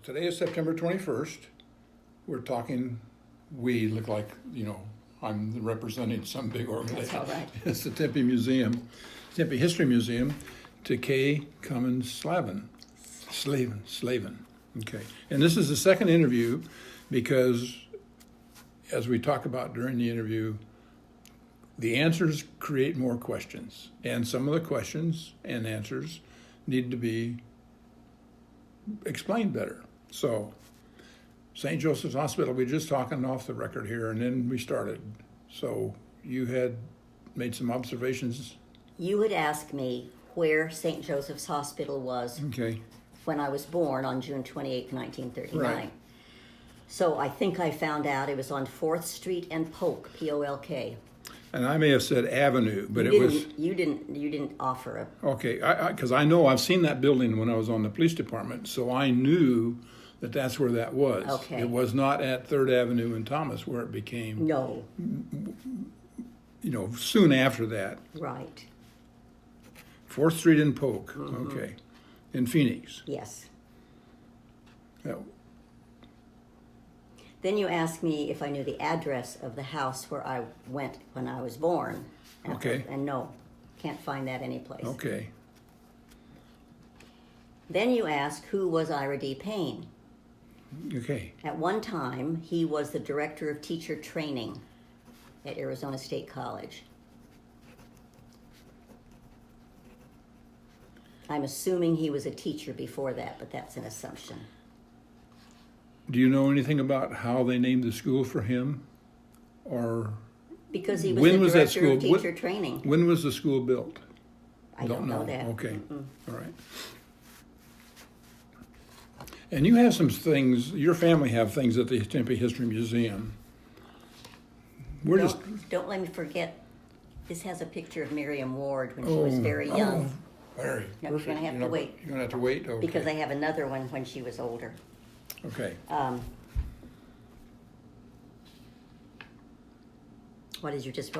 Today is September 21st. We're talking, we look like, I'm representing some big organization. That's all right. It's the Tempe Museum, Tempe History Museum, to Cummings Slaven. Okay. And this is the second interview because, as we talk about during the interview, the answers create more questions. And some of the questions and answers need to be explained better. So, St. Joseph's Hospital, we were just talking off the record here, and then we started. So, you had made some observations. You had asked me where St. Joseph's Hospital was Okay. when I was born on June 28, 1939. Right. So I think I found out it was on 4th Street and Polk, P-O-L-K. And I may have said Avenue, but You didn't offer a... Okay, because I know I've seen that building when I was on the police department, so I knew that that's where that was. Okay. It was not at 3rd Avenue and Thomas where it became, No. Soon after that. Right. 4th Street and Polk, okay, in Phoenix. Yes. Yeah. Then you asked me if I knew the address of the house where I went when I was born. Okay. And no, can't find that anyplace. Okay, Then you asked who was Ira D. Payne. okay, At one time, he was the director of teacher training at Arizona State College. I'm assuming he was a teacher before that, but that's an assumption. Do you know anything about how they named the school for him? Or Because he was when the was that director school? of teacher training. When was the school built? I don't know that. Okay, all right. And you have some things, your family have things at the Tempe History Museum. We're just, Don't let me forget, this has a picture of Miriam Ward when she was very young. Very. No, you're gonna have to wait. You're gonna have to wait, okay. Because I have another one when she was older. Okay, What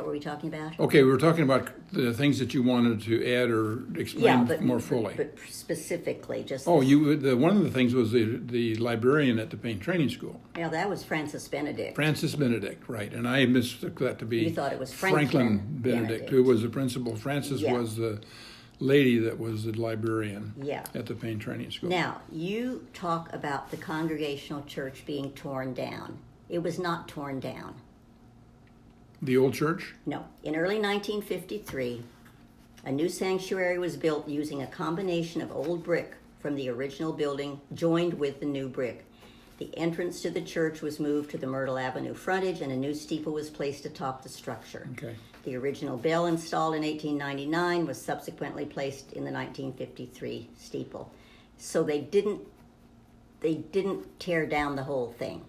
were we talking about? okay, we were talking about the things that you wanted to add or explain more fully. But specifically, just... Oh, one of the things was the librarian at the Payne Training School. Yeah, that was Francis Benedict. Francis Benedict, right, and I mistook that to be... You thought it was Franklin Benedict, who was the principal. Francis Yeah. was the lady that was the librarian Yeah. at the Payne Training School. Now, you talk about the Congregational Church being torn down. It was not torn down. The old church? No. In early 1953, a new sanctuary was built using a combination of old brick from the original building joined with the new brick. The entrance to the church was moved to the Myrtle Avenue frontage, and a new steeple was placed atop the structure. Okay. The original bell installed in 1899 was subsequently placed in the 1953 steeple. So they didn't tear down the whole thing.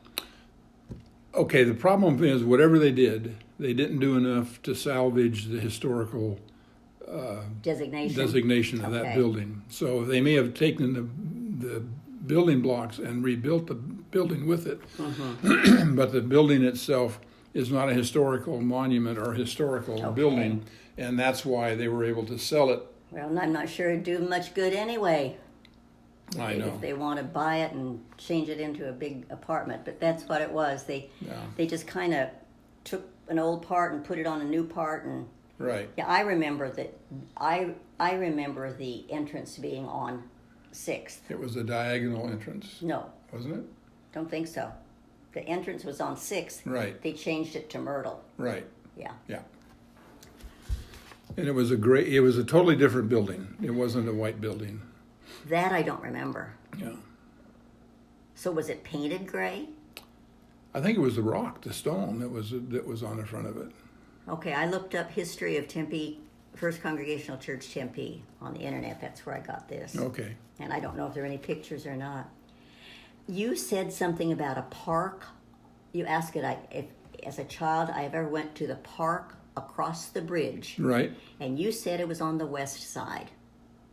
Okay, the problem is whatever they did, they didn't do enough to salvage the historical designation of that Okay. building. So they may have taken the building blocks and rebuilt the building with it, but the building itself is not a historical monument or historical building, and that's why they were able to sell it. Well, I'm not sure it'd do much good anyway. I know. If they want to buy it and change it into a big apartment, but that's what it was. They just kind of took an old part and put it on a new part, and Right. yeah, I remember that. I remember the entrance being on 6th. It was a diagonal entrance, No, wasn't it? don't think so. The entrance was on 6th. Right. They changed it to Myrtle. Right. Yeah. Yeah. And it was a totally different building. It wasn't a white building. That I don't remember. Yeah. So was it painted gray? I think it was the rock, the stone that was on the front of it. Okay, I looked up history of Tempe, First Congregational Church Tempe on the internet. That's where I got this. Okay. And I don't know if there are any pictures or not. You said something about a park. You asked it if, as a child, I ever went to the park across the bridge. Right. And you said it was on the west side.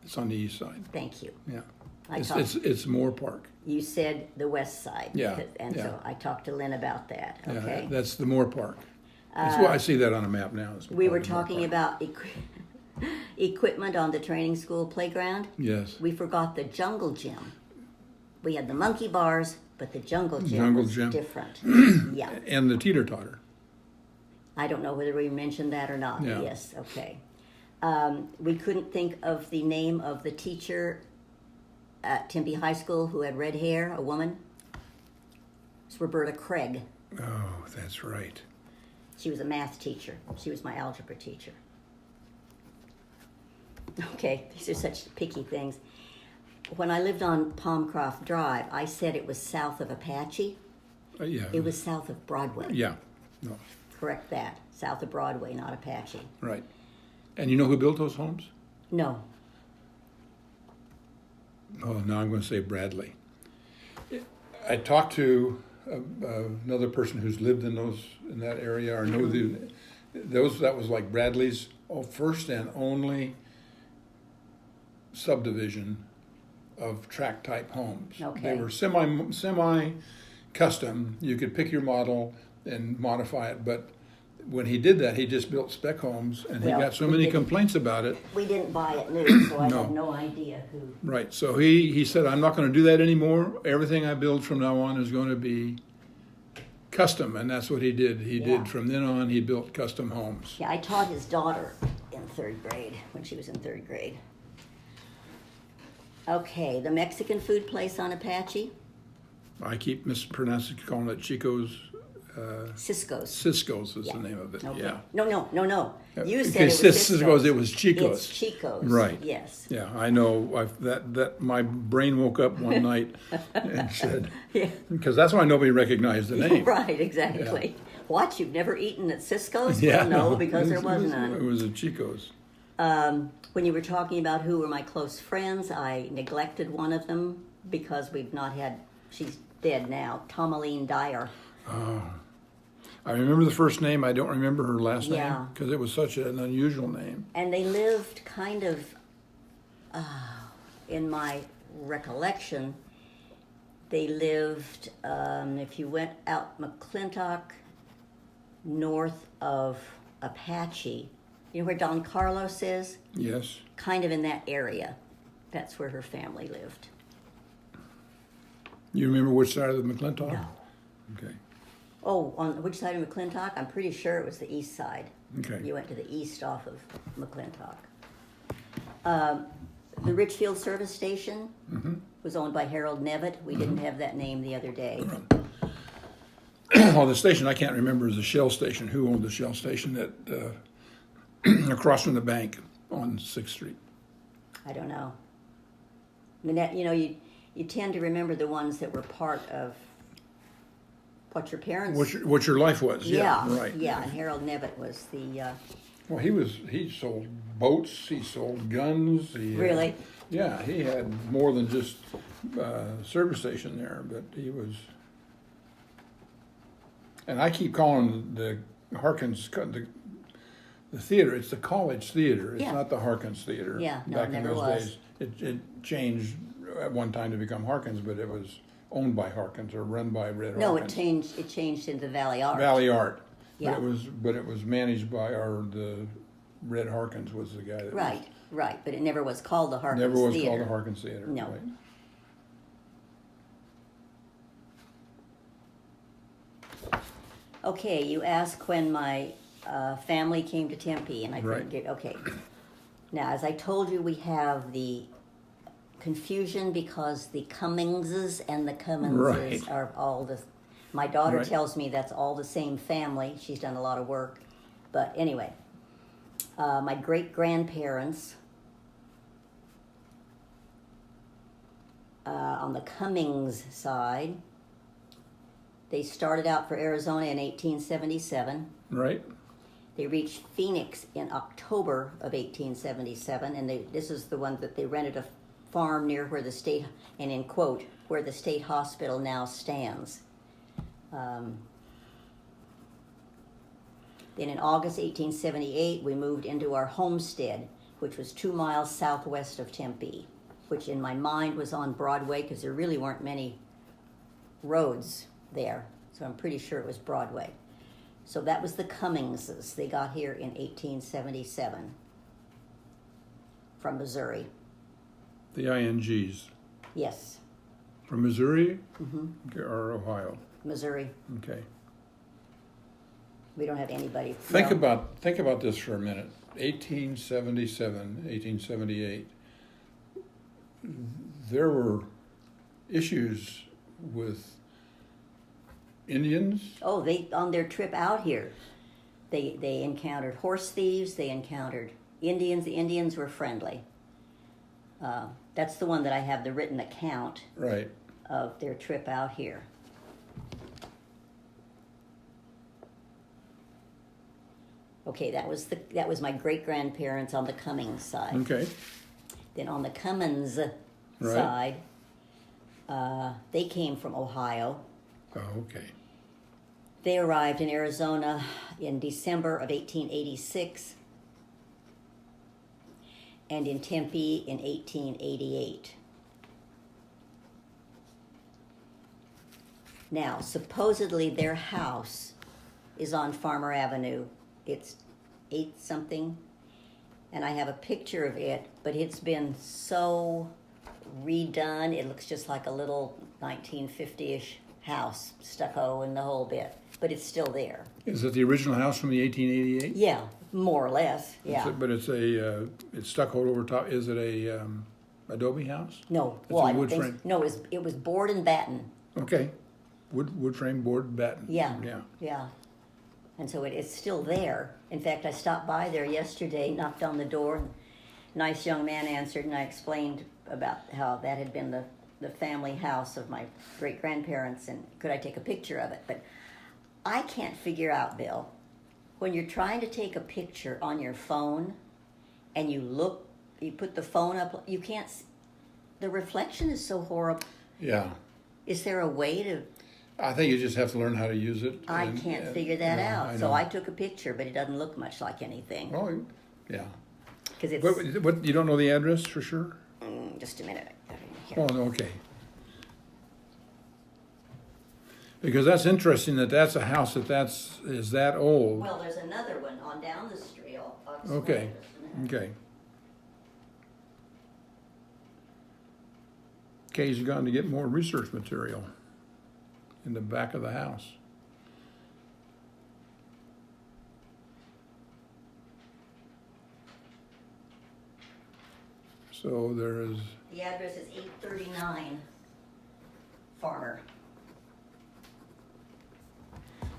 It's on the east side. Thank you. Yeah. I It's talked- it's Moore Park. You said the west side. Yeah, And yeah. so I talked to Lynn about that. Yeah, Okay. that's the Moore Park. That's why I see that on a map now. It's We were called the Moore talking Park. about equipment on the training school playground. Yes. We forgot the jungle gym. We had the monkey bars, but the jungle gym Jungle was gym. different. Yeah. And the teeter-totter. I don't know whether we mentioned that or not. Yeah. Yes, okay. We couldn't think of the name of the teacher at Tempe High School who had red hair, a woman. It's Roberta Craig. Oh, that's right. She was a math teacher. She was my algebra teacher. Okay, these are such picky things. When I lived on Palmcroft Drive, I said it was south of Apache. Yeah. It was south of Broadway. Yeah. No. Correct that. South of Broadway, not Apache. Right. And you know who built those homes? No. Oh, now I'm going to say Bradley. I talked to another person who's lived in that area, or know that was like Bradley's first and only subdivision of tract type homes. Okay. They were semi custom. You could pick your model and modify it, but when he did that, he just built spec homes, and Well, he got so we many didn't- complaints about it. We didn't buy it new, so I No. have no idea who. Right. So he said, I'm not going to do that anymore. Everything I build from now on is going to be custom, and that's what he did. He Yeah. did from then on. He built custom homes. Yeah, I taught his daughter in third grade, when she was in third grade. Okay, the Mexican food place on Apache, I keep mispronouncing, calling it Chico's. Cisco's. Cisco's is Yeah. the name of it. Okay. Yeah. No. You said Okay, it was Cisco's. It was Chico's. It's Chico's. Right. Yes. Yeah, I know. That my brain woke up one night and said, Yeah. because that's why nobody recognized the name. Right, exactly. What, you've never eaten at Cisco's? Yeah, Well, no, because there It was It none. was a Chico's. When you were talking about who were my close friends, I neglected one of them because we've not had, she's dead now, Tomaline Dyer. I remember the first name. I don't remember her last Yeah. name because it was such an unusual name. And they lived kind of, in my recollection, they lived, if you went out McClintock, north of Apache, you know where Don Carlos is? Yes. Kind of in that area. That's where her family lived. You remember which side of the McClintock? No. Okay. Oh, on which side of McClintock? I'm pretty sure it was the east side. Okay. You went to the east off of McClintock. The Richfield Service Station was owned by Harold Nevitt. We didn't have that name the other day. Well, the station I can't remember is the Shell station. Who owned the Shell station that across from the bank on 6th Street? I don't know. I mean, that, you tend to remember the ones that were part of what your parents. What your life was? Yeah, Right. Yeah, and Harold Nevitt was the. Well, he sold boats. He sold guns. Really? Yeah, he had more than just service station there, but he was. And I keep calling the Harkins the theater. It's the College Theater. It's Yeah. not the Harkins Theater. Yeah, no, Back it in never those was. days, it changed at one time to become Harkins, but it was owned by Harkins or run by Red No, Harkins. it changed into Valley Art. Valley Art. Yeah. But it was managed by the Red Harkins was the guy that Right, but it never was called the Harkins never was Theater. called the Harkins Theater. No. Right. Okay, you asked when my family came to Tempe, and I Right. couldn't get. Okay, now as I told you, we have the confusion because the Cummingses and the Cumminses Right. are all the. My daughter Right. tells me that's all the same family. She's done a lot of work, but anyway, my great grandparents. On the Cummings side, they started out for Arizona in 1877. Right. They reached Phoenix in October of 1877, and this is the one that they rented a farm near where the state, and in quote, where the state hospital now stands. Then in August 1878, we moved into our homestead, which was 2 miles southwest of Tempe, which in my mind was on Broadway because there really weren't many roads there. So I'm pretty sure it was Broadway. So that was the Cummingses. They got here in 1877 from Missouri. The INGs. Yes. From Missouri or Ohio? Missouri. Okay. We don't have anybody. Think about this for a minute. 1877, 1878. There were issues with Indians. Oh, they on their trip out here, they encountered horse thieves. They encountered Indians. The Indians were friendly. That's the one that I have the written account Right. of their trip out here. Okay, that was my great grandparents on the Cummings side. Okay. Then on the Cummins Right. side, they came from Ohio. Oh, okay. They arrived in Arizona in December of 1886 and in Tempe in 1888. Now, supposedly their house is on Farmer Avenue. It's 8 something, and I have a picture of it, but it's been so redone. It looks just like a little 1950-ish house, stucco and the whole bit, but it's still there. Is it the original house from the 1888? Yeah, more or less. Yeah. But it's it's stuccoed over top. Is it a adobe house? No, It's well, a I don't wood think frame. no. It was board and batten. Okay. Wood frame, board, batten. Yeah. Yeah. Yeah. And so it's still there. In fact, I stopped by there yesterday, knocked on the door, and a nice young man answered, and I explained about how that had been the family house of my great-grandparents, and could I take a picture of it. But I can't figure out, Bill, when you're trying to take a picture on your phone and you put the phone up, you can't, the reflection is so horrible. Yeah. Is there a way to... I think you just have to learn how to use it. I can't figure that yeah, out. So know. I took a picture, but it doesn't look much like anything. Oh, yeah. Because it's... What, you don't know the address for sure? Just a minute. Oh, no, okay. Because that's interesting that's a house is that old. Well, there's another one on down the street. I'll explain Okay. it just a minute. Okay. Kay's gone to get more research material in the back of the house. So there is, The address is 839 Farmer.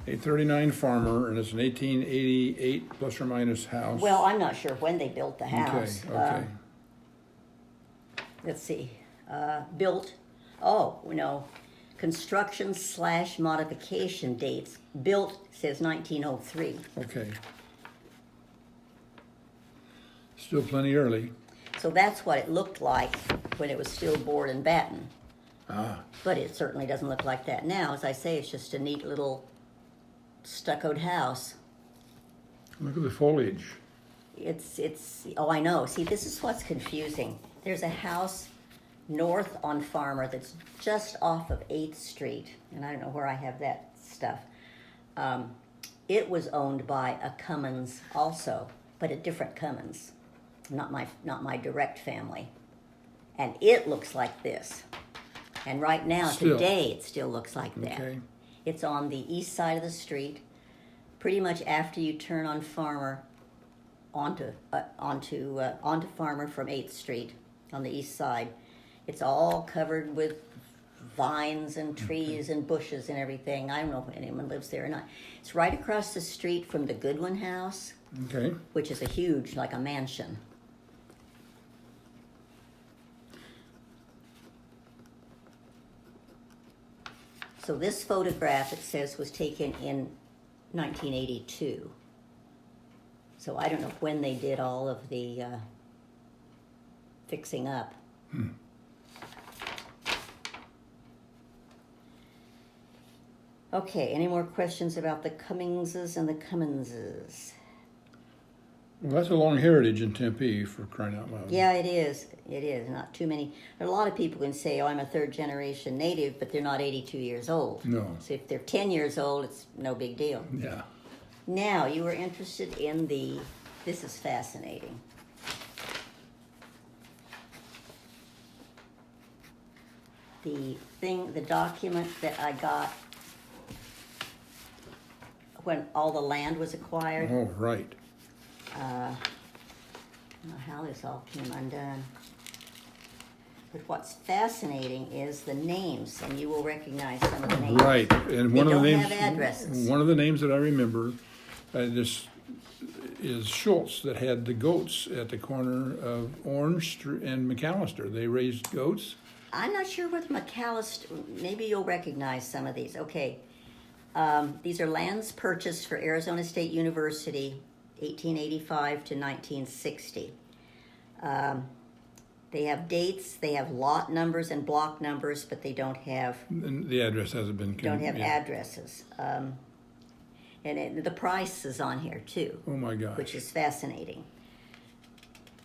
839 Farmer, and it's an 1888 plus or minus house. Well, I'm not sure when they built the house. Okay. Let's see. Built, construction / modification dates. Built says 1903. Okay. Still plenty early. So that's what it looked like when it was still board and batten. Ah, But it certainly doesn't look like that now. As I say, it's just a neat little stuccoed house. look at the foliage. Oh, I know. See, this is what's confusing. There's a house north on Farmer that's just off of 8th Street, and I don't know where I have that stuff. It was owned by a Cummins also, but a different Cummins, not my direct family. And it looks like this. And right now, Still. today, it still looks like that. Okay. It's on the east side of the street, pretty much after you turn on Farmer onto Farmer from 8th Street on the east side. It's all covered with vines and trees and bushes and everything. I don't know if anyone lives there or not. It's right across the street from the Goodwin House, Okay. which is a huge, like a mansion. So this photograph, it says, was taken in 1982. So I don't know when they did all of the fixing up. Okay, any more questions about the Cummingses and the Cumminses? Well, that's a long heritage in Tempe, for crying out loud. Yeah, it is. It is. Not too many. There are a lot of people who can say, oh, I'm a third generation native, but they're not 82 years old. No. So if they're 10 years old, it's no big deal. Yeah. Now, you were interested in this is fascinating. the document that I got when all the land was acquired. Oh, right. I don't know how this all came undone. But what's fascinating is the names, and you will recognize some of the names. Right, and They one of don't the names. have addresses. One of the names that I remember, this is Schultz that had the goats at the corner of Orange and McAllister. They raised goats. I'm not sure whether McAllister, maybe you'll recognize some of these. Okay. These are lands purchased for Arizona State University, 1885 to 1960. They have dates, they have lot numbers and block numbers, but they don't have And the address hasn't been. addresses. The price is on here too. Oh my gosh. Which is fascinating.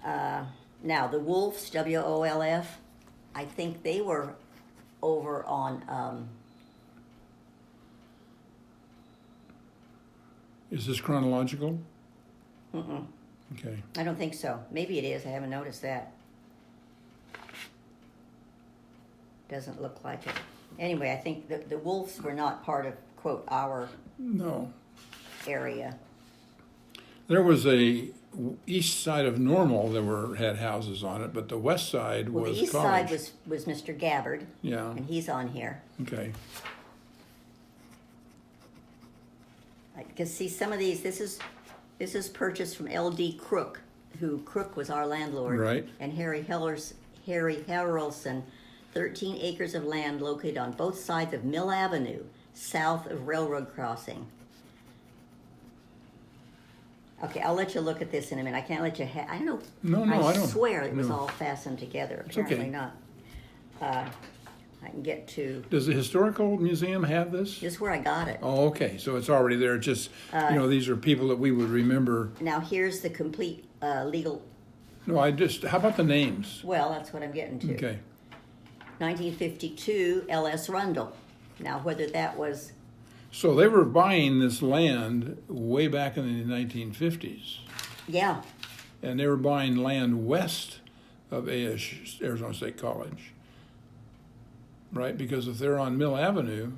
Now the Wolfs, WOLF, I think they were over on. Is this chronological? Mm-mm. Okay. I don't think so. Maybe it is. I haven't noticed that. Doesn't look like it. Anyway, I think the Wolves were not part of, quote, our No. area. There was a east side of Normal that had houses on it, but the west side Well, was the east college. side was Mr. Gabbard, Yeah. and he's on here. Okay. Because see, some of these, this is purchased from L.D. Crook, who Crook was our landlord. Right. And Harry Harrelson, 13 acres of land located on both sides of Mill Avenue, south of Railroad Crossing. Okay, I'll let you look at this in a minute. I can't let you. I don't know. No, I don't. swear it was No. all fastened together. It's okay. Apparently not. I can get to. Does the historical museum have this? This is where I got it. Oh, okay. So it's already there. It's just these are people that we would remember. Now here's the complete legal. No, how about the names? Well, that's what I'm getting to. Okay. 1952, L.S. Rundle. Now, whether that was. So they were buying this land way back in the 1950s. Yeah. And they were buying land west of Arizona State College. Right? Because if they're on Mill Avenue,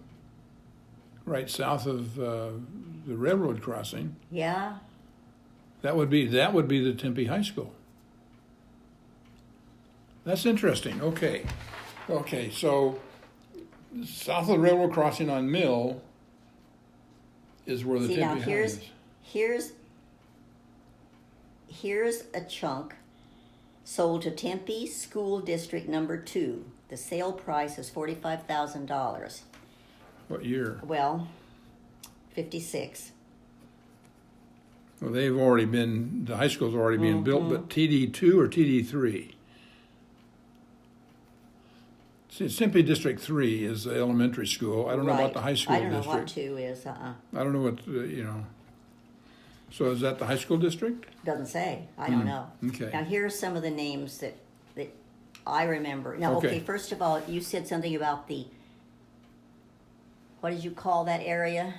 right south of the railroad crossing, Yeah. that would be the Tempe High School. That's interesting. Okay. Okay, so south of the railroad crossing on Mill is where the See, now Tempe High is. here's a chunk sold to Tempe School District Number 2. The sale price is $45,000. What year? Well, 56. Well, the high school's already being built, but TD2 or TD3? See, Tempe District 3 is the elementary school. I don't know about the high school I don't district. know what 2 is. I don't know what, So is that the high school district? Doesn't say. I don't know. Okay. Now, here are some of the names that I remember. Now, okay, first of all, you said something about what did you call that area?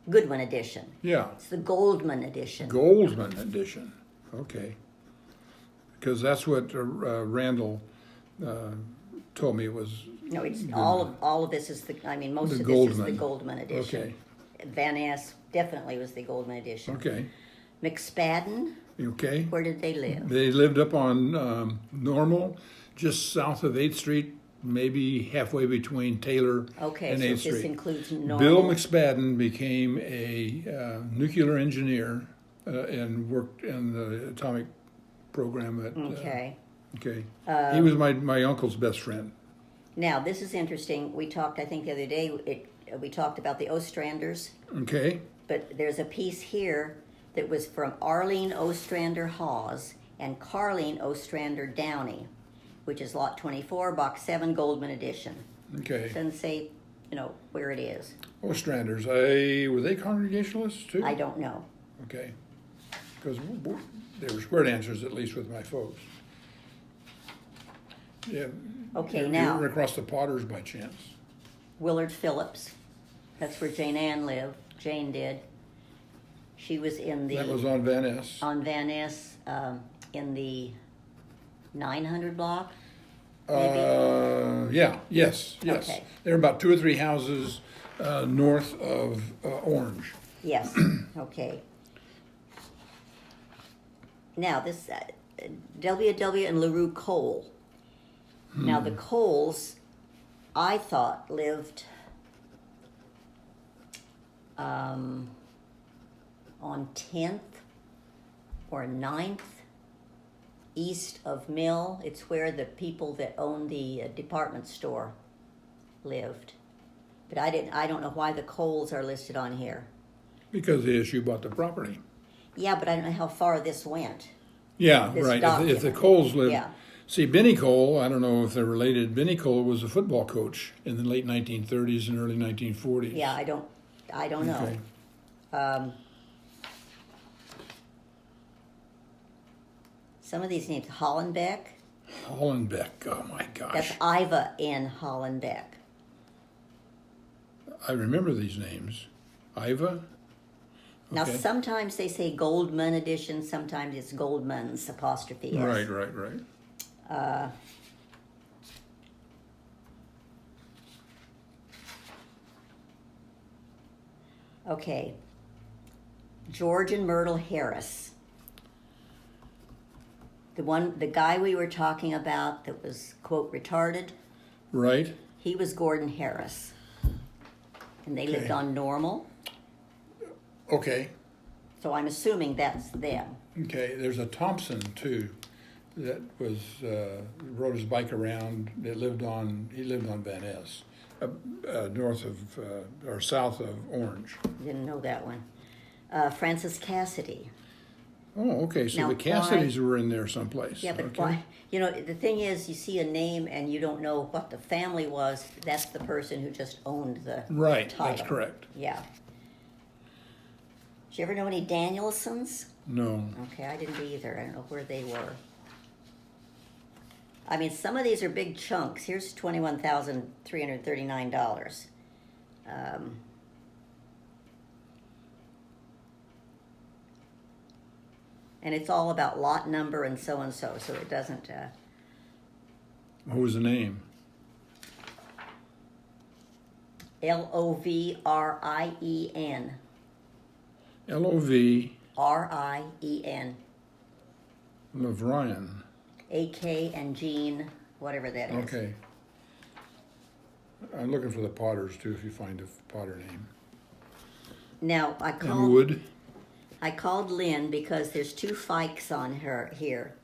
Goodwin Edition. Yeah. It's the Goldman Edition. Goldman Edition. Okay. Because that's what Randall told me was. No, it's all of this is most of this is the Goldman Edition. Okay. Van Ness definitely was the Goldman Edition. Okay. McSpadden. Okay. Where did they live? They lived up on Normal, just south of 8th Street, maybe halfway between Taylor and 8th Street. This includes Normal. Bill McSpadden became a nuclear engineer and worked in the atomic program at. Okay. Okay. He was my uncle's best friend. Now, this is interesting. We talked, I think, the other day, we talked about the Ostranders. Okay. But there's a piece here that was from Arlene Ostrander Hawes and Carlene Ostrander Downey, which is Lot 24, Box 7, Goldman Edition. Okay. It doesn't say, where it is. Ostranders, were they Congregationalists too? I don't know. Okay. Because they were square dancers, at least with my folks. Yeah. Okay, you now. were across the Potters by chance? Willard Phillips. That's where Jane Ann lived. Jane did. She was in the... That was on Van Ness. On Van Ness, in the 900 block. maybe? Yes. Okay. There are about 2 or 3 houses north of Orange. Yes, okay. Now, this W.W. and LaRue Cole. Now, the Coles, I thought, lived on 10th or 9th east of Mill. It's where the people that own the department store lived. But I don't know why the Coles are listed on here. Because the issue bought the property. Yeah, but I don't know how far this went. Yeah, This right. If the document. Coles lived. Yeah. See, Benny Cole, I don't know if they're related. Benny Cole was a football coach in the late 1930s and early 1940s. Yeah, I don't know. Okay. Some of these names, Hollenbeck. Hollenbeck, oh my That's gosh. Iva N. Hollenbeck. I remember these names. Iva? Now, Okay. sometimes they say Goldman edition, sometimes it's Goldman's apostrophe S. Right. Okay. George and Myrtle Harris. The guy we were talking about that was, quote, retarded, Right. he was Gordon Harris. And they lived Okay. on Normal, Okay. so I'm assuming that's them. Okay. There's a Thompson too, that was rode his bike around. He lived on Van Ness, north of or south of Orange. Didn't know that one. Francis Cassidy. Oh, okay. So Now, the Cassidys were in there someplace. Yeah, but okay. why? You know, the thing is, you see a name and you don't know what the family was. That's the person who just owned the Right. title. That's correct. Yeah. Did you ever know any Danielsons? No. Okay, I didn't either. I don't know where they were. I mean, some of these are big chunks. Here's $21,339. And it's all about lot number and so, so it doesn't. What was the name? Lovrien. Lov Rien. Loughrige. AK and Jean, whatever that is. Okay. I'm looking for the Potters too. If you find a Potter name. Now And Wood. I called Lynn because there's 2 Fikes on her here.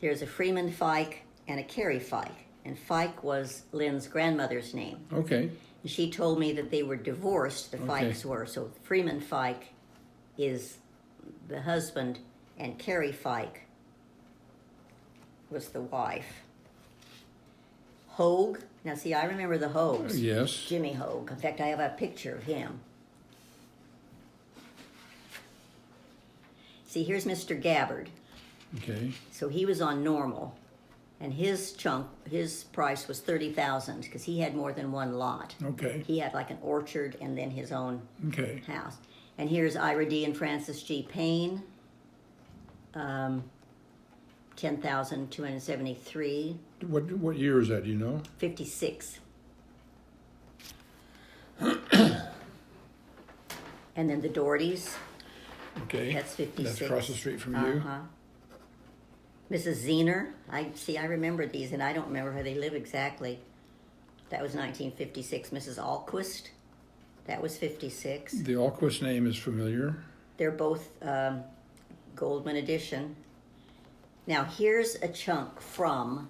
There's a Freeman Fike and a Carey Fike, and Fike was Lynn's grandmother's name. Okay. And she told me that they were divorced. The Okay. Fikes were, so Freeman Fike is the husband, and Carey Fike was the wife. Hogue. Now, see, I remember the Hogues. Yes. Jimmy Hogue. In fact, I have a picture of him. See, here's Mr. Gabbard. Okay. So he was on Normal, and his price was $30,000 because he had more than one lot. Okay. He had like an orchard and then his own Okay. house. And here's Ira D. and Francis G. Payne, 10,273, What year is that? Do you know? 56. And then the Dohertys, Okay. that's 56. That's across the street from you. Uh-huh. Mrs. Zener, I remember these, and I don't remember where they live exactly. That was 1956. Mrs. Alquist, that was 56. The Alquist name is familiar. They're both Goldman edition. Now, here's a chunk from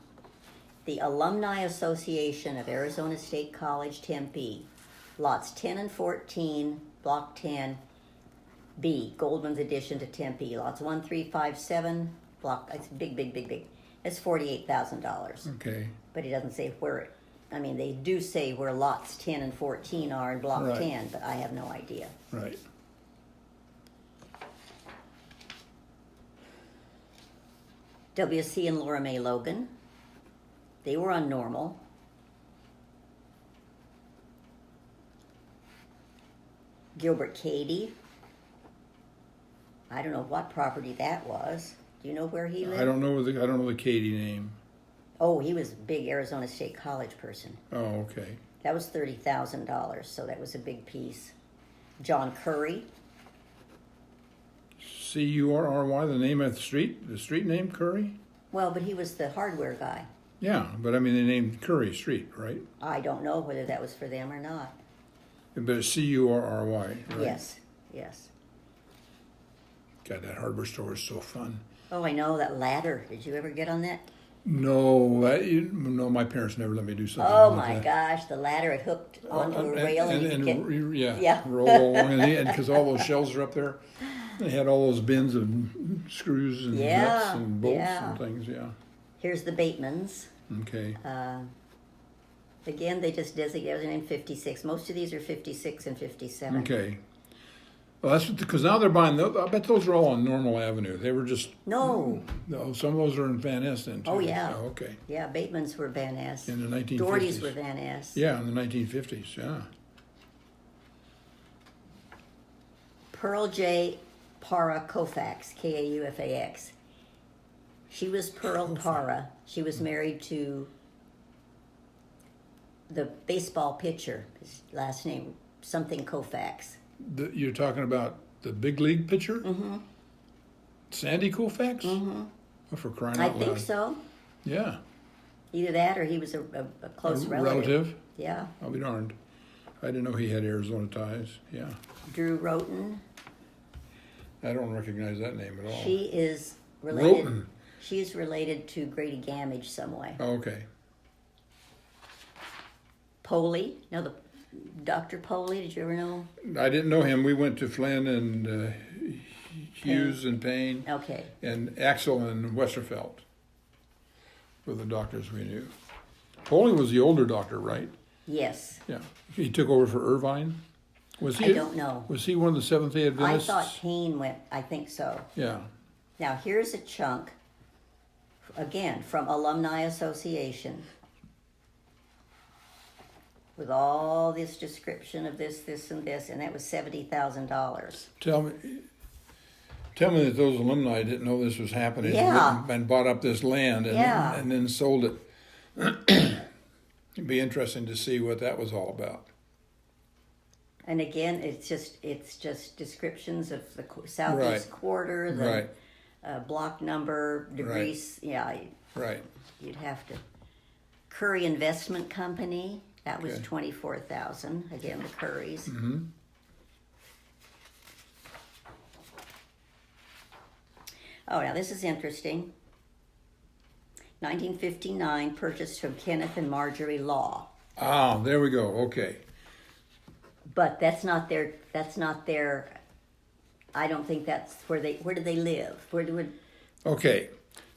the Alumni Association of Arizona State College, Tempe. Lots 10 and 14, Block 10, B, Goldman's addition to Tempe. Lots 1, 3, 5, 7, Block, it's big. It's $48,000. Okay. But it doesn't say where, I mean, they do say where lots 10 and 14 are in Block Right. 10, but I have no idea. Right. W.C. and Laura Mae Logan. They were on Normal. Gilbert Cady. I don't know what property that was. Do you know where he lived? I don't know the Katie name. Oh, he was a big Arizona State College person. Oh, okay. That was $30,000, so that was a big piece. John Curry. Curry, the name of the street name Curry? Well, but he was the hardware guy. Yeah, but I mean they named Curry Street, right? I don't know whether that was for them or not. But it's Curry, right? Yes, yes. God, that hardware store is so fun. Oh, I know, that ladder. Did you ever get on that? No, no, my parents never let me do something Oh like my that. gosh, the ladder, it hooked onto a rail and you could get... yeah, Yeah. roll along, and because all those shelves are up there, they had all those bins of screws and nuts and bolts and things. Yeah. Here's the Batemans. Okay. Again, they just designate in 56. Most of these are 56 and 57. Okay. Well, that's because now they're buying. I bet those are all on Normal Avenue. They were just No. Some of those are in Van Ness then too. Oh, yeah. Oh, okay. Yeah, Batemans were Van Ness. In the 1950s. Doherty's were Van Ness. Yeah, in the 1950s. Yeah. Pearl J. Para Koufax, Kaufax. She was Pearl Para. She was married to the baseball pitcher. His last name, something Koufax. You're talking about the big league pitcher? Mm-hmm. Sandy Koufax? Mm-hmm. Oh, for crying I out loud. think so. Yeah. Either that or he was a close relative. Yeah. I'll be darned. I didn't know he had Arizona ties. Yeah. Drew Roten. I don't recognize that name at all. She is related. Roten. She's related to Grady Gamage some way. Oh, okay. Poley. Now the Dr. Poley, did you ever know? I didn't know him. We went to Flynn and Hughes and Payne. Okay. And Axel and Westerfeld were the doctors we knew. Foley was the older doctor, right? Yes. Yeah. He took over for Irvine. Was he? I don't know. Was he one of the Seventh-day I Adventists? thought Payne went, I think so. Yeah. Now here's a chunk, again, from Alumni Association. With all this description of this, and this, and that was $70,000. Tell me that those alumni didn't know this was happening. Yeah. And bought up this land and then sold it. It'd be interesting to see what that was all about. And again, it's just descriptions of the southeast quarter, the block number, degrees. Right. Yeah, Right. you'd have to. Curry Investment Company, that was Okay. $24,000. Again, the Currys. Mm-hmm. Oh, now this is interesting. 1959, purchased from Kenneth and Marjorie Law. Ah, there we go. Okay. But that's not their, I don't think that's where did they live? Okay.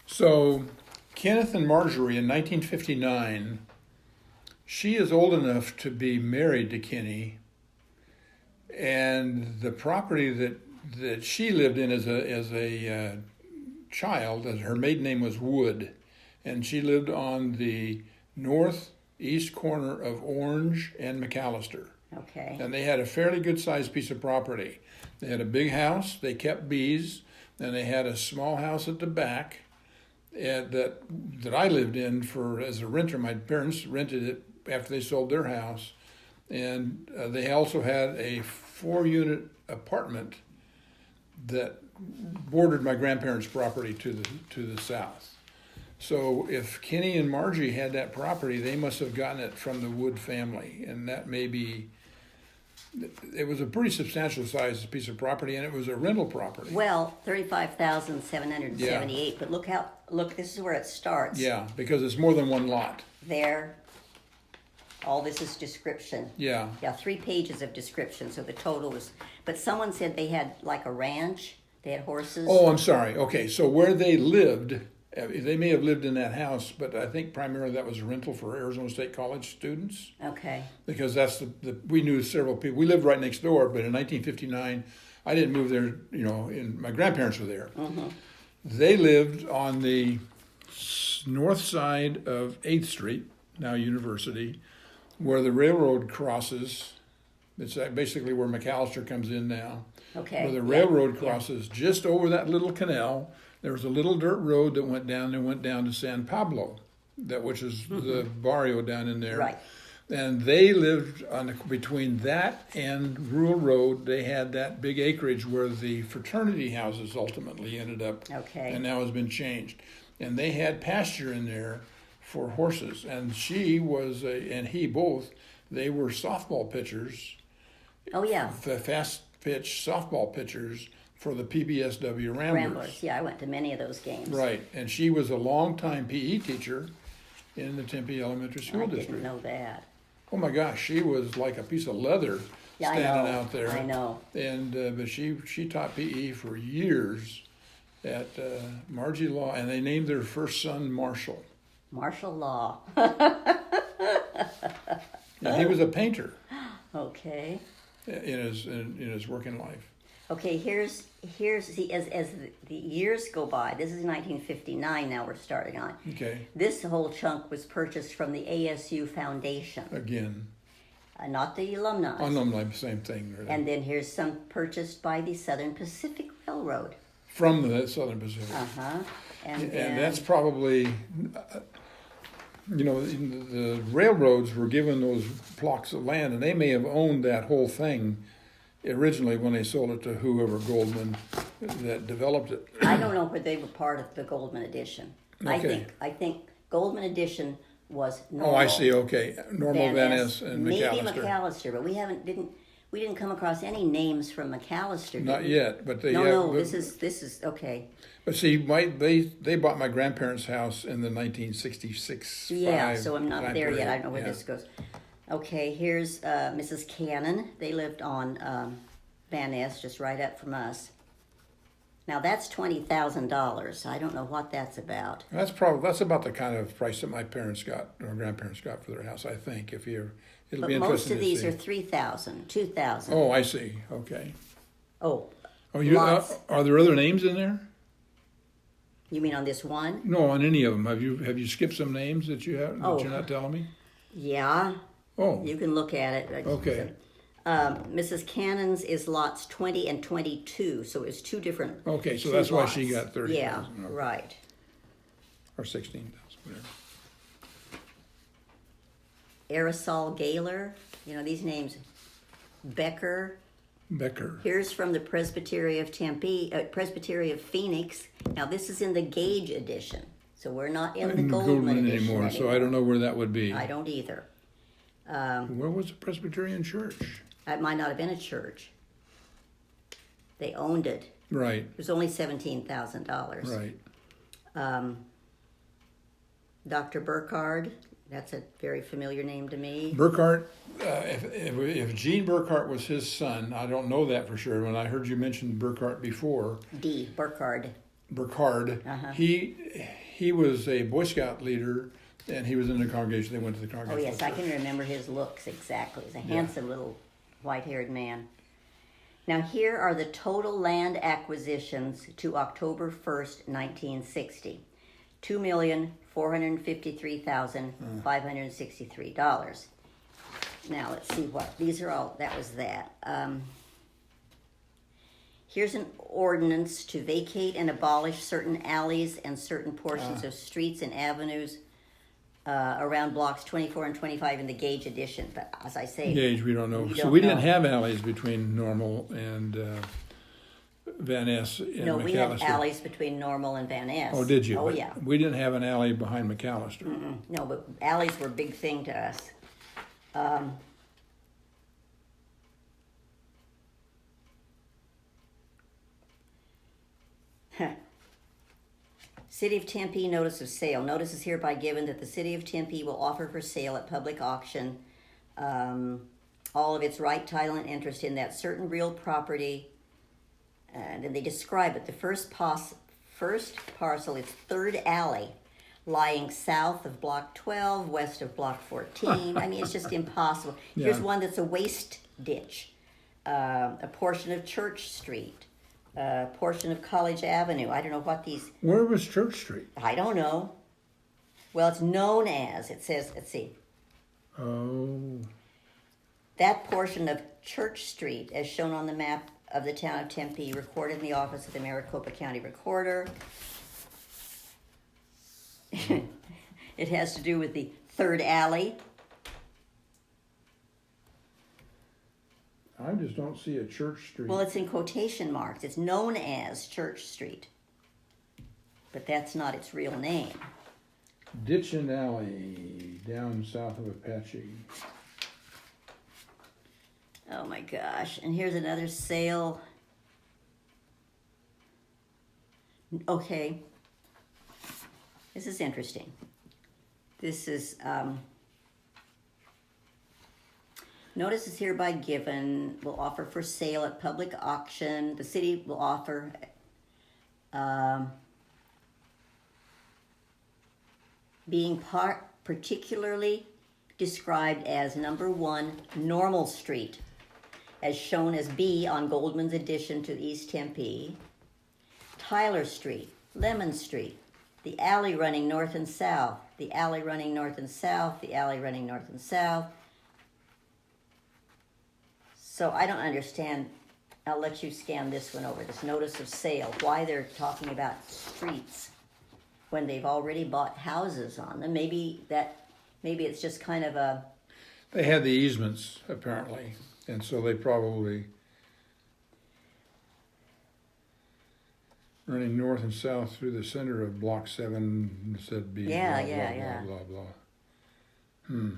So Kenneth and Marjorie in 1959, she is old enough to be married to Kenny, and the property that she lived in as a child, her maiden name was Wood, and she lived on the northeast corner of Orange and McAllister. Okay. And they had a fairly good sized piece of property. They had a big house, they kept bees, and they had a small house at the back that I lived in as a renter. My parents rented it after they sold their house. And they also had a 4-unit apartment that bordered my grandparents' property to the south. So if Kenny and Margie had that property, they must have gotten it from the Wood family, and that may be. It was a pretty substantial sized piece of property, and it was a rental property. Well, 35,778. But look, this is where it starts. Yeah, because it's more than one lot. There. All this is description. Yeah. Yeah, 3 pages of description. So the total was. But someone said they had like a ranch. They had horses. Oh, I'm sorry. Okay, so where they lived, they may have lived in that house, but I think primarily that was a rental for Arizona State College students. Okay. Because that's we knew several people. We lived right next door, but in 1959, I didn't move there. My grandparents were there. Mm-hmm. They lived on the north side of 8th Street, now University, where the railroad crosses. It's basically where McAllister comes in now. Okay. Where the railroad crosses just over that little canal. There was a little dirt road that went down to San Pablo. which is the barrio down in there. Right. And they lived between that and Rural Road. They had that big acreage where the fraternity houses ultimately ended up. Okay. And now has been changed. And they had pasture in there for horses. And she was, and he both, they were softball pitchers. Oh, yeah. The fast pitch softball pitchers for the PBSW Ramblers. Yeah, I went to many of those games. Right. And she was a longtime PE teacher in the Tempe Elementary School I District. didn't know that. Oh my gosh, she was like a piece of leather standing out there. I know. And but she taught PE for years at Margie Law, and they named their first son Marshall. Martial law. And he was a painter Okay. in his working life. Okay, here's see, as the years go by, this is 1959 now we're starting on. Okay, This whole chunk was purchased from the ASU Foundation, again, not the alumni. alumni, same thing. Really. And then here's some purchased by the Southern Pacific Railroad. From the Southern Pacific. Uh-huh. And And that's probably, the railroads were given those blocks of land, and they may have owned that whole thing originally when they sold it to whoever Goldman that developed it. I don't know whether they were part of the Goldman edition. Okay. I think Goldman edition was normal. Oh, I see. Okay, Normal Van Ness and maybe McAllister. McAllister, but we didn't come across any names from McAllister. did Not we? yet, but they. No, but, this is okay. But see, they bought my grandparents' house in the 1966. Yeah, so I'm not there yet. I don't know where Yeah. this goes. Okay, here's Mrs. Cannon. They lived on Van Ness, just right up from us. Now that's $20,000. I don't know what that's about. That's about the kind of price that my parents got or grandparents got for their house. I think it'll But be most interesting of to these see. are $3,000, $2,000. Oh, I see. Okay. Oh, Oh, lots. are there other names in there? You mean on this one? No, on any of them. Have you skipped some names that you have that you're not telling me? Yeah, Oh, you can look at it. okay. Mrs. Cannon's is lots 20 and 22, so it's two different. Okay, so two that's why lots. she got 30,000. Yeah, right. Or 16,000. Whatever. Aerosol Gaylor, these names. Becker. Here's from the Presbytery of Presbytery of Phoenix. Now this is in the Gage edition, so we're not in the Goldman edition anymore. So I don't know where that would be. I don't either. Where was the Presbyterian Church? That might not have been a church. They owned it. Right. It was only $17,000. Right. Dr. Burkhardt, that's a very familiar name to me. Burkhardt, if Gene Burkhardt was his son, I don't know that for sure. When I heard you mention Burkhardt before, Burkhardt, Uh-huh. he was a Boy Scout leader, and he was in the congregation. They went to the Oh, congregation. yes, I can remember his looks exactly. He's a handsome little white-haired man. Now, here are the total land acquisitions to October 1st, 1960. $2,453,563. Now, let's see what, these are all, that was that. Here's an ordinance to vacate and abolish certain alleys and certain portions of streets and avenues around blocks 24 and 25 in the Gage edition. But as I say, Gage, we don't know. We So don't we didn't know. have alleys between Normal and Van Ness and no, McAllister. we had alleys between Normal and Van Ness. Oh, did you? Oh, But yeah. We didn't have an alley behind McAllister. No, but alleys were a big thing to us. City of Tempe notice of sale. Notice is hereby given that the City of Tempe will offer for sale at public auction all of its right, title, and interest in that certain real property. And then they describe it. The first parcel is Third Alley, lying south of Block 12, west of Block 14. I mean, it's just impossible. Here's Yeah. one that's a waste ditch, a portion of Church Street, a portion of College Avenue. I don't know what these, Where was Church Street? I don't know. Well, it's known as, it says, let's see, Oh, that portion of Church Street, as shown on the map of the town of Tempe, recorded in the office of the Maricopa County Recorder. It has to do with the third alley. I just don't see a Church Street. Well, it's in quotation marks. It's known as Church Street, but that's not its real name. Ditch and Alley down south of Apache. Oh my gosh. And here's another sale. Okay. This is interesting. This is, notice is hereby given, will offer for sale at public auction. The city will offer, being particularly described as number 1 Normal Street, as shown as B on Goldman's addition to East Tempe, Tyler Street, Lemon Street, the alley running north and south, the alley running north and south, the alley running north and south. So I don't understand. I'll let you scan this one over, this notice of sale, why they're talking about streets when they've already bought houses on them. Maybe it's just kind of a... They had the easements, apparently, and so they probably... running north and south through the center of Block 7, said B, Yeah, blah, yeah. blah, blah, blah.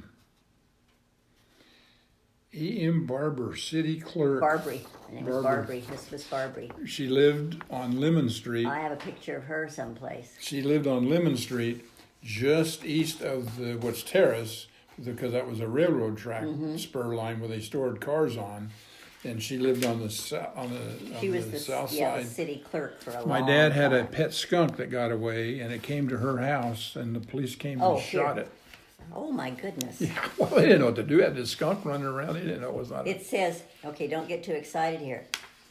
E.M. Barber, city clerk. Barbary. Her name was Barbary. Barbary. This was Barbary. She lived on Lemon Street. I have a picture of her someplace. She lived on Lemon Street, just east of the what's Terrace, because that was a railroad track spur line where they stored cars on. And she lived on the south side. The city clerk for a long My time. dad had a pet skunk that got away, and it came to her house, and the police came and shot it. Oh my goodness. Yeah, well, they didn't know what to do. Had this skunk running around. They didn't know it was on it. It says, okay, don't get too excited here.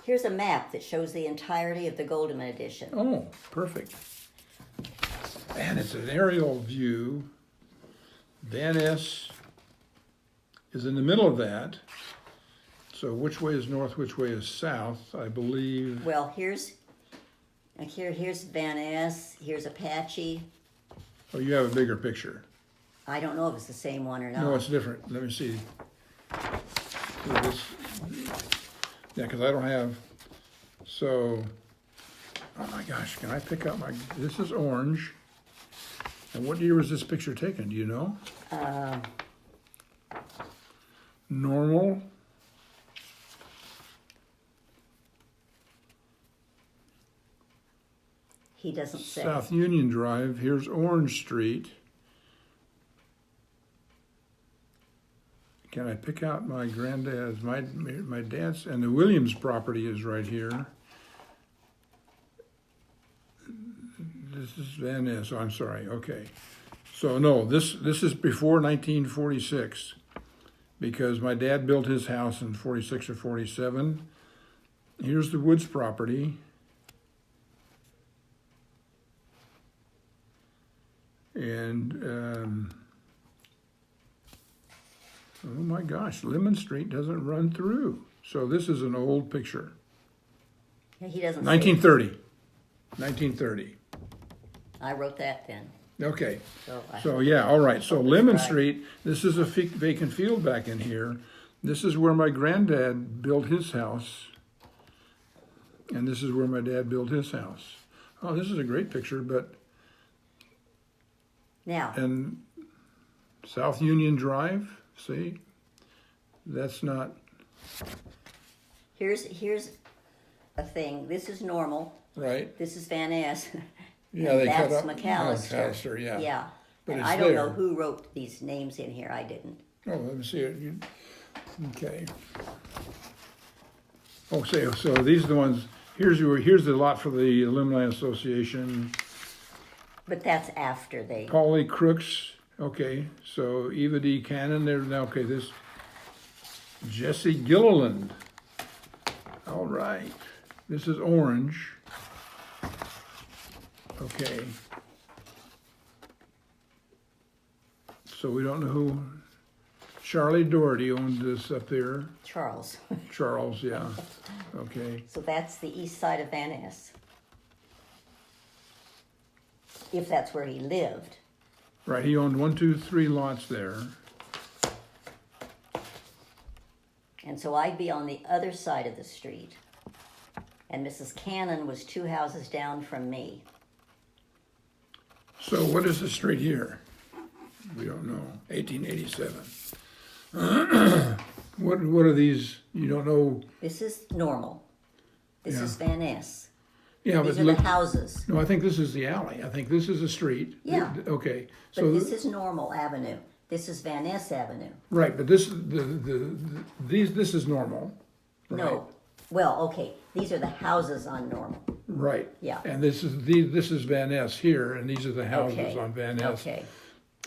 Here's a map that shows the entirety of the Goldman edition. Oh, perfect. And it's an aerial view. Van Ness is in the middle of that. So which way is north, which way is south, I believe. Well, here's Van Ness, here's Apache. Oh, you have a bigger picture. I don't know if it's the same one or not. No, it's different. Let me see. So this, yeah, because I don't have, so, oh my gosh, can I pick up my, this is orange. And what year was this picture taken, do you know? Normal. He doesn't say. South Union Drive, here's Orange Street. Can I pick out my granddad's, my dad's, and the Williams property is right here. This is Van Ness, oh, I'm sorry, okay. So no, this is before 1946, because my dad built his house in 46 or 47. Here's the Woods property. And, oh my gosh, Lemon Street doesn't run through. So this is an old picture. Yeah, he doesn't 1930. 1930. I wrote that then. Okay. So yeah, all right. So Lemon right. Street, this is a vacant field back in here. This is where my granddad built his house. And this is where my dad built his house. Oh, this is a great picture, but... Now. And South Union Drive, see? That's not... Here's a thing. This is Normal. Right. This is Van Ness. Yeah, they that's cut up McAllister. McAllister, yeah. Yeah. But And it's I don't know there. who wrote these names in here. I didn't. Oh, let me see it. Okay. Oh, so these are the ones. Here's the lot for the Alumni Association. But that's after they. Paulie Crooks. Okay, so Eva D. Cannon. There now. Okay, this Jesse Gilliland. All right. This is orange. Okay. So we don't know who. Charlie Doherty owned this up there. Charles. Charles, yeah. Okay. So that's the east side of Van Ness. If that's where he lived. Right, he owned 1, 2, 3 lots there. And so I'd be on the other side of the street. And Mrs. Cannon was 2 houses down from me. So what is the street here? We don't know. 1887. What are these? You don't know? This is normal. This Yeah. is Van Ness. Yeah, These but are look. the houses. No, I think this is the alley. I think this is the street. Yeah. Okay. But So this is Normal Avenue. This is Van Ness Avenue. right, but this this is normal. Right? No. Well, okay. These are the houses on Normal. Right. Yeah. And this is Van Ness here, and these are the houses Okay. on Van Ness. Okay.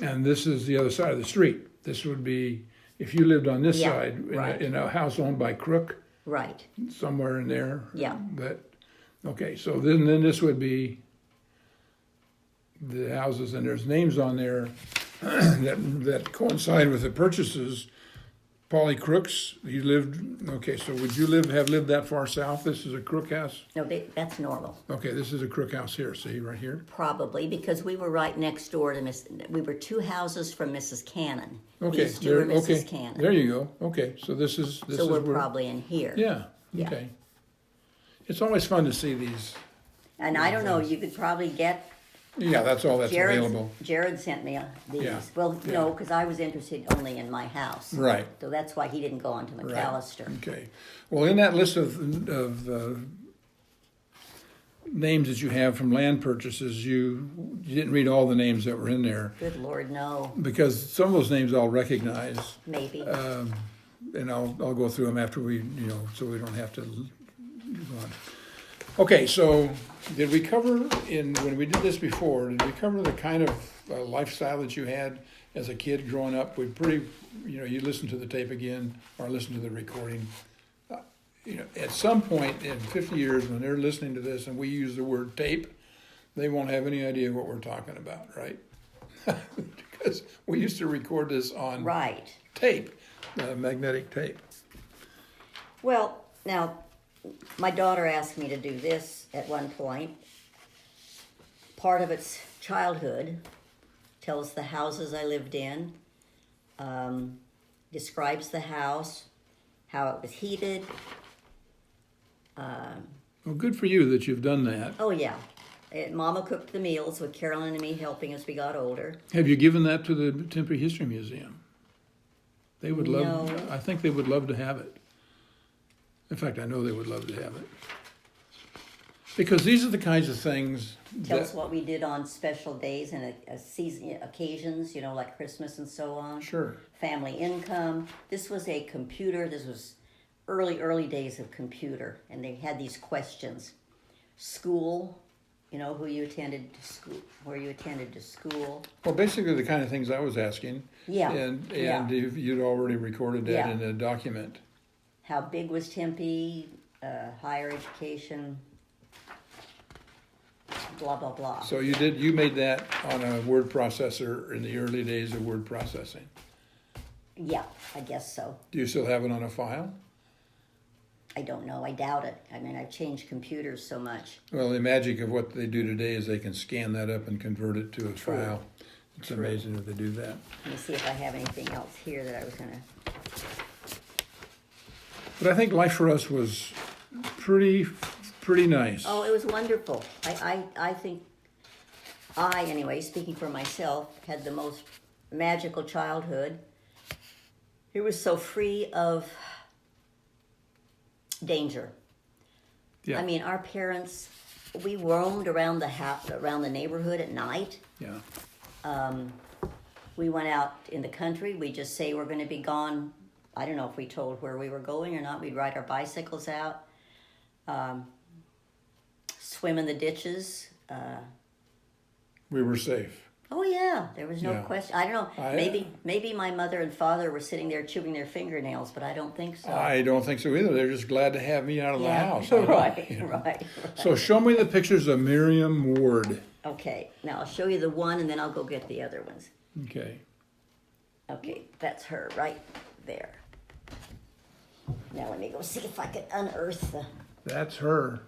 And this is the other side of the street. This would be if you lived on this Yeah, side right. in a house owned by Crook, Right. somewhere in there. Yeah. Okay, so then this would be the houses, and there's names on there that coincide with the purchases. Polly Crooks, he lived. Okay, so would you have lived that far south? This is a Crook house. No, that's Normal. Okay, this is a Crook house here. See right here. Probably because we were right next door to we were 2 houses from Mrs. Cannon. Okay, These 2 are Mrs. okay. Cannon. There you go. Okay, so this is So we're where, probably in here. yeah. Yeah. Okay. It's always fun to see these. And I don't know, you could probably get Yeah, that's all that's available. Jared sent me these. Yeah, Well, yeah. no, because I was interested only in my house. Right. So that's why he didn't go on to Right. McAllister. Okay. Well, in that list of names that you have from land purchases, you didn't read all the names that were in there Good Lord, no, because some of those names I'll recognize, maybe. and I'll go through them after we, so we don't have to go on. Okay, so did we cover when we did this before? Did we cover the kind of lifestyle that you had as a kid growing up? We you listen to the tape again or listen to the recording. At some point in 50 years, when they're listening to this and we use the word tape, they won't have any idea what we're talking about, right? Because we used to record this on Right. tape, magnetic tape. Well, now, my daughter asked me to do this at one point. Part of its childhood tells the houses I lived in, describes the house, how it was heated. Well, good for you that you've done that. Oh, yeah. Mama cooked the meals with Carolyn and me helping as we got older. Have you given that to the Tempe History Museum? They would love. No. I think they would love to have it. In fact, I know they would love to have it. Because these are the kinds of things Tell that, us what we did on special days and season occasions, like Christmas and so on. sure. Family income. This was a computer. This was early days of computer, and they had these questions. School, who you attended to school, where you attended to school. Well, basically the kind of things I was asking. Yeah. And Yeah. you'd already recorded that Yeah. in a document. How big was Tempe? Higher education. Blah blah blah. So you made that on a word processor in the early days of word processing. Yeah, I guess so. Do you still have it on a file? I don't know. I doubt it. I mean, I've changed computers so much. Well, the magic of what they do today is they can scan that up and convert it to a True. file. It's amazing that they do that. Let me see if I have anything else here that I was gonna. But I think life for us was pretty nice. Oh, it was wonderful. I think anyway, speaking for myself, had the most magical childhood. It was so free of danger. Yeah. I mean, our parents, we roamed around the around the neighborhood at night. Yeah. We went out in the country. We just say we're going to be gone. I don't know if we told where we were going or not. We'd ride our bicycles out, swim in the ditches. We were safe. Oh yeah, there was no Yeah. question. I don't know. Maybe my mother and father were sitting there chewing their fingernails, but I don't think so. I don't think so either. They're just glad to have me out of the house. right. So show me the pictures of Miriam Ward. Okay, now I'll show you the one, and then I'll go get the other ones. Okay. Okay, that's her right there. Now let me go see if I can unearth the. That's her.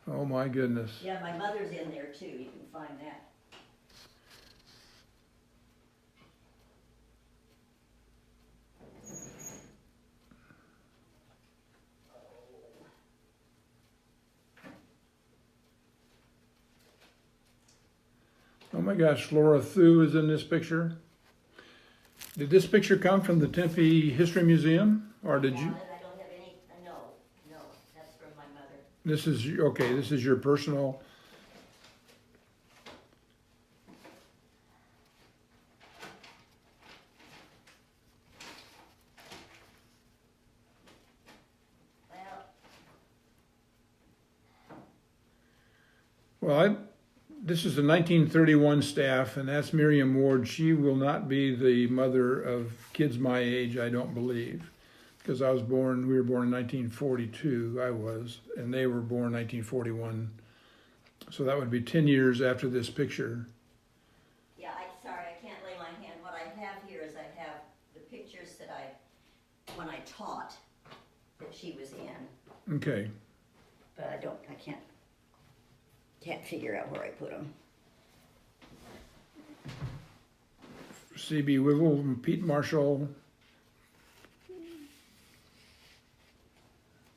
Oh my goodness. Yeah, my mother's in there too. You can find that. my gosh, Flora Thu is in this picture. Did this picture come from the Tempe History Museum, or did you? I don't have any. No, that's from my mother. This is okay. This is your personal. Well, this is the 1931 staff, and that's Miriam Ward. She will not be the mother of kids my age, I don't believe, because we were born in 1942, I was, and they were born 1941. So that would be 10 years after this picture. Yeah, sorry, I can't lay my hand. What I have here is I have the pictures that when I taught, that she was in. Okay. But I can't figure out where I put them. C.B. Wiggle, Pete Marshall,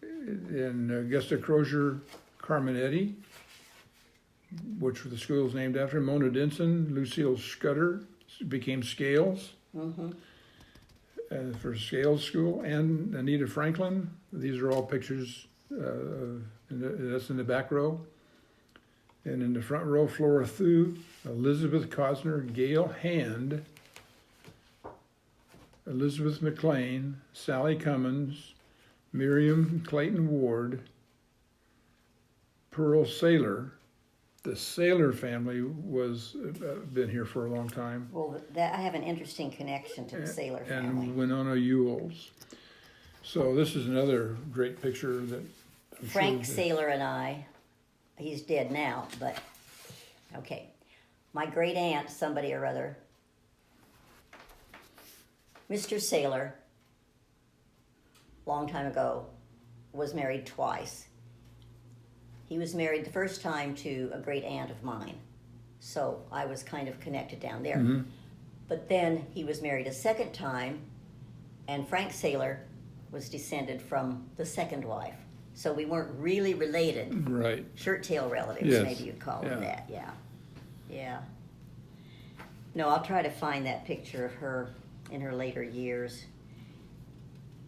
and Augusta Crozier Carminetti, which the school is named after. Mona Denson, Lucille Scudder became Scales for Scales School, and Anita Franklin. These are all pictures. That's in the back row. And in the front row, Flora Thu, Elizabeth Cosner, Gail Hand, Elizabeth McLean, Sally Cummins, Miriam Clayton Ward, Pearl Saylor. The Saylor family was been here for a long time. Well, I have an interesting connection to the Saylor family. And Winona Ewells. So this is another great picture that I'm Frank sure Saylor and I, he's dead now, but okay. My great aunt, somebody or other, Mr. Saylor, long time ago, was married twice. He was married the first time to a great aunt of mine, so I was kind of connected down there. Mm-hmm. But then he was married a second time, and Frank Saylor was descended from the second wife. So we weren't really related. Right. Shirt-tail relatives, Yes. maybe you'd call them that, yeah. No, I'll try to find that picture of her in her later years.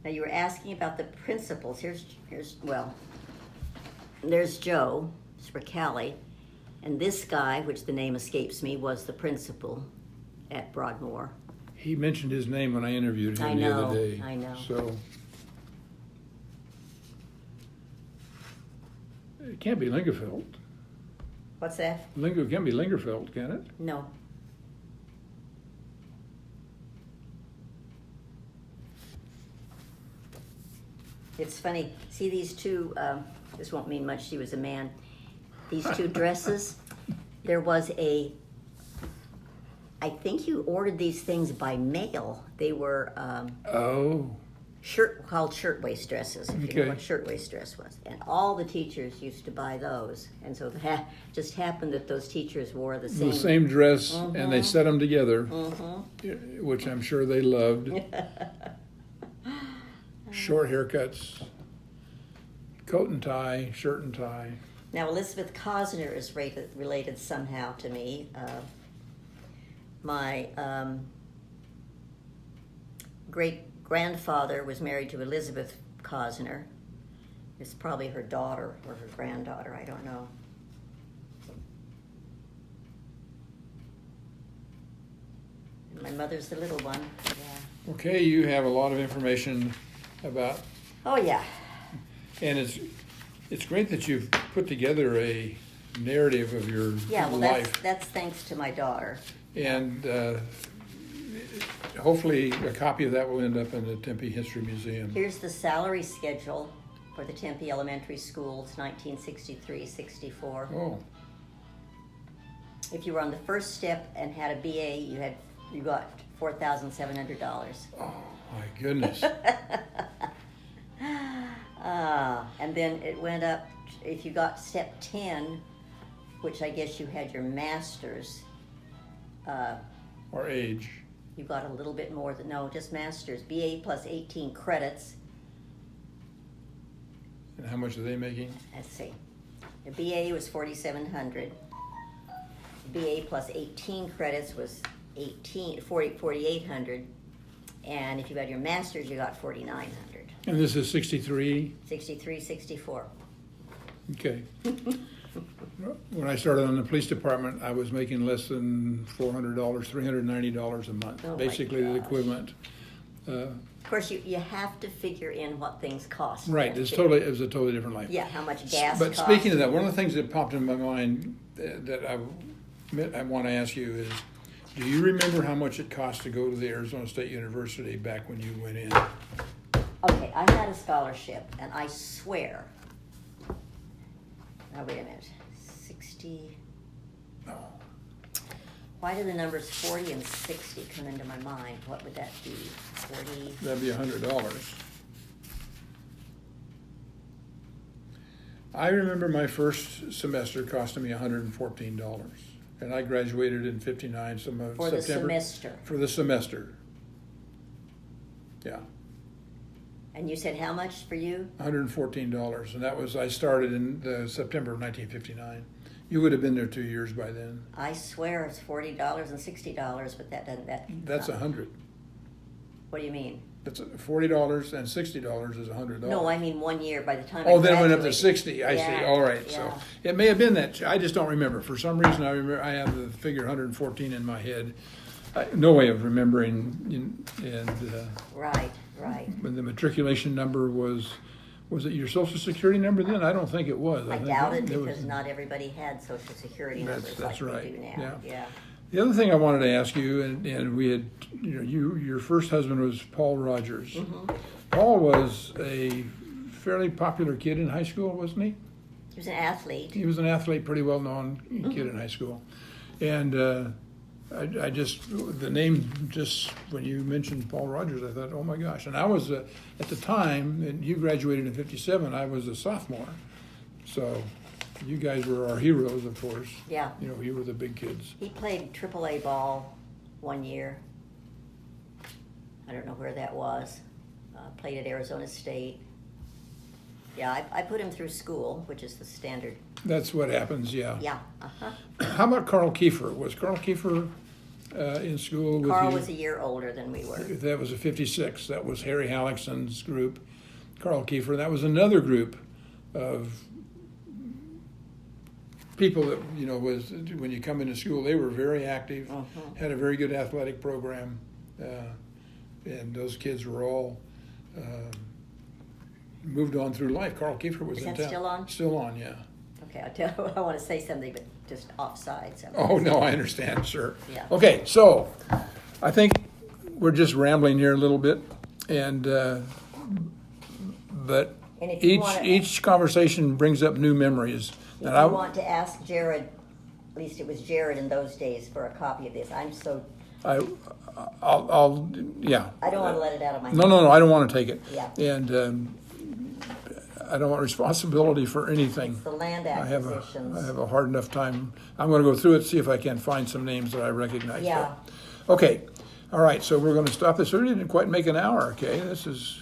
Now you were asking about the principals. There's Joe Spricali, and this guy, which the name escapes me, was the principal at Broadmoor. He mentioned his name when I interviewed him the other day. I know. So it can't be Lingerfeld. What's that? It can't be Lingerfeld, can it? No. It's funny. See these two, this won't mean much, she was a man. These two dresses, there was I think you ordered these things by mail. They were called shirtwaist dresses, if you know what shirtwaist dress was. And all the teachers used to buy those. And so it just happened that those teachers wore the same dress, and they set them together, which I'm sure they loved. Short haircuts, coat and tie, shirt and tie. Now, Elizabeth Cosner is related somehow to me. My great-grandfather was married to Elizabeth Cosner. It's probably her daughter or her granddaughter, I don't know. And my mother's the little one, yeah. Okay, you have a lot of information about... Oh, yeah. And it's great that you've put together a narrative of your life. That's thanks to my daughter. And hopefully a copy of that will end up in the Tempe History Museum. Here's the salary schedule for the Tempe Elementary Schools, 1963-64. Oh. If you were on the first step and had a BA, you got $4,700. Oh my goodness. And then it went up, if you got step 10, which I guess you had your master's. Or age. You got a little bit more just master's. BA plus 18 credits. And how much are they making? Let's see. The BA was $4,700. BA plus 18 credits was 4,800. And if you got your master's, you got 4,900. And this is 63? 63, 64. Okay. When I started on the police department, I was making less than $400, $390 a month. Oh my Basically the gosh. equivalent. Of course, you have to figure in what things cost. Right, it was a totally different life. Yeah, how much gas But costs. speaking of that, one of the things that popped in my mind that I want to ask you is, do you remember how much it cost to go to the Arizona State University back when you went in? Okay, I had a scholarship, and I swear. Now, wait a minute. 60. No. Why do the numbers 40 and 60 come into my mind? What would that be? 40. That'd be $100. I remember my first semester costing me $114, and I graduated in '59. Some of For the September. semester. For the semester. Yeah, And you said how much for you? $114, and I started in September of 1959. You would have been there 2 years by then. I swear it's $40 and $60, but that doesn't. That's $100. What do you mean? That's $40 and $60 is $100. No, I mean 1 year by the time. Oh, I then it went up to graduated. 60. I see. Yeah, All right. yeah. So it may have been that. I just don't remember. For some reason, I remember. I have the figure 114 in my head. No way of remembering. Right. When the matriculation number was it your Social Security number then? I don't think it was. I think doubt it was- because not everybody had Social Security numbers That's like right. we do now. Yeah. The other thing I wanted to ask you, and we had, your first husband was Paul Rogers. Mm-hmm. Paul was a fairly popular kid in high school, wasn't he? He was an athlete. He was an athlete, pretty well known kid in high school, and I just the name just when you mentioned Paul Rogers, I thought, oh my gosh! And I was at the time, and you graduated in '57. I was a sophomore, so you guys were our heroes, of course. Yeah. You were the big kids. He played AAA ball 1 year. I don't know where that was. Played at Arizona State. Yeah, I put him through school, which is the standard. That's what happens, yeah. Yeah. Uh-huh. How about Carl Kiefer? Was Carl Kiefer in school with Carl you? was a year older than we were. That was a '56. That was Harry Hallickson's group. Carl Kiefer. That was another group of people that was when you come into school, they were very active, had a very good athletic program, and those kids were all moved on through life. Carl Kiefer was Is in that town. still on? Still on, yeah. Okay, I want to say something, but just offside. So Oh no, I understand, sure. Yeah. Okay, so I think we're just rambling here a little bit, and but And if you each wanna- each conversation brings up new memories. if And you want to ask Jared, at least it was Jared in those days, for a copy of this, I'll yeah. I don't want to let it out of my No, I don't want to take it. Yeah. And I don't want responsibility for anything. The land I have acquisitions. a hard enough time. I'm going to go through it, see if I can find some names that I recognize. Yeah. Okay. All right. So we're going to stop this. We didn't quite make an hour. Okay. This is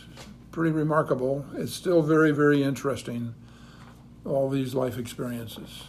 pretty remarkable. It's still very, very interesting. All these life experiences.